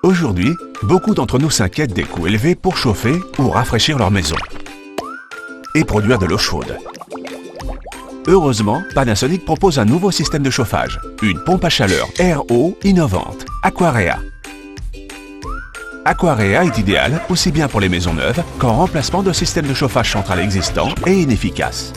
Aujourd'hui, beaucoup d'entre nous s'inquiètent des coûts élevés pour chauffer ou rafraîchir leur maison et produire de l'eau chaude. Heureusement, Panasonic propose un nouveau système de chauffage, une pompe à chaleur air-eau innovante, Aquarea. Aquarea est idéal aussi bien pour les maisons neuves qu'en remplacement de systèmes de chauffage central existants et inefficaces.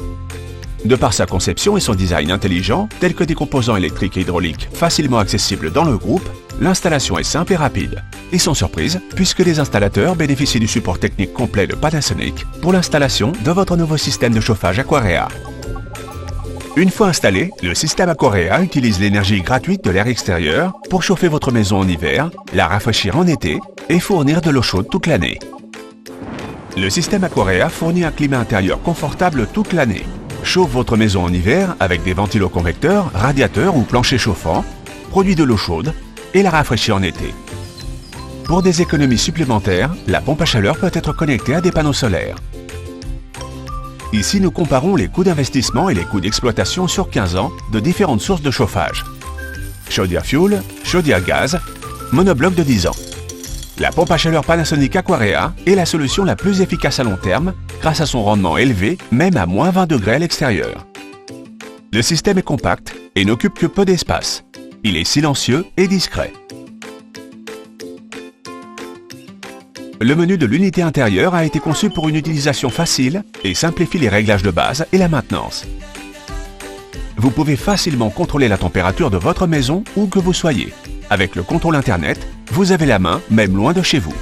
De par sa conception et son design intelligent, tels que des composants électriques et hydrauliques facilement accessibles dans le groupe, l'installation est simple et rapide. Et sans surprise, puisque les installateurs bénéficient du support technique complet de Panasonic pour l'installation de votre nouveau système de chauffage Aquarea. Une fois installé, le système Aquarea utilise l'énergie gratuite de l'air extérieur pour chauffer votre maison en hiver, la rafraîchir en été et fournir de l'eau chaude toute l'année. Le système Aquarea fournit un climat intérieur confortable toute l'année, chauffe votre maison en hiver avec des ventiloconvecteurs, radiateurs ou planchers chauffants, produit de l'eau chaude et la rafraîchit en été. Pour des économies supplémentaires, la pompe à chaleur peut être connectée à des panneaux solaires. Ici, nous comparons les coûts d'investissement et les coûts d'exploitation sur 15 ans de différentes sources de chauffage. Chaudière fuel, chaudière gaz, monobloc de 10 ans. La pompe à chaleur Panasonic Aquarea est la solution la plus efficace à long terme grâce à son rendement élevé, même à moins 20 degrés à l'extérieur. Le système est compact et n'occupe que peu d'espace. Il est silencieux et discret. Le menu de l'unité intérieure a été conçu pour une utilisation facile et simplifie les réglages de base et la maintenance. Vous pouvez facilement contrôler la température de votre maison où que vous soyez. Avec le contrôle Internet, vous avez la main, même loin de chez vous.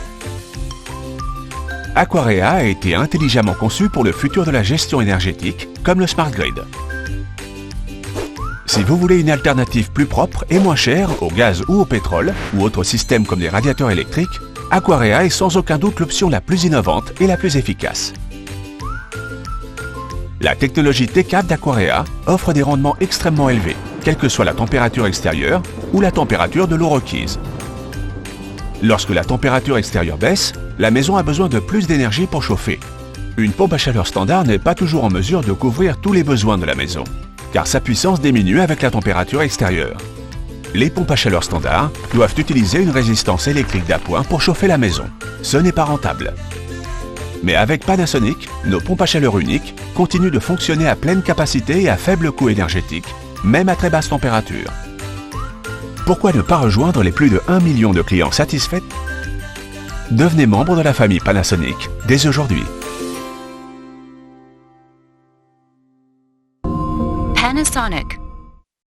Aquarea a été intelligemment conçu pour le futur de la gestion énergétique, comme le Smart Grid. Si vous voulez une alternative plus propre et moins chère au gaz ou au pétrole, ou autres systèmes comme des radiateurs électriques, Aquarea est sans aucun doute l'option la plus innovante et la plus efficace. La technologie TCAP d'Aquarea offre des rendements extrêmement élevés, quelle que soit la température extérieure ou la température de l'eau requise. Lorsque la température extérieure baisse, la maison a besoin de plus d'énergie pour chauffer. Une pompe à chaleur standard n'est pas toujours en mesure de couvrir tous les besoins de la maison, car sa puissance diminue avec la température extérieure. Les pompes à chaleur standard doivent utiliser une résistance électrique d'appoint pour chauffer la maison. Ce n'est pas rentable. Mais avec Panasonic, nos pompes à chaleur uniques continuent de fonctionner à pleine capacité et à faible coût énergétique, même à très basse température. Pourquoi ne pas rejoindre les plus de 1 million de clients satisfaits? Devenez membre de la famille Panasonic dès aujourd'hui. Panasonic.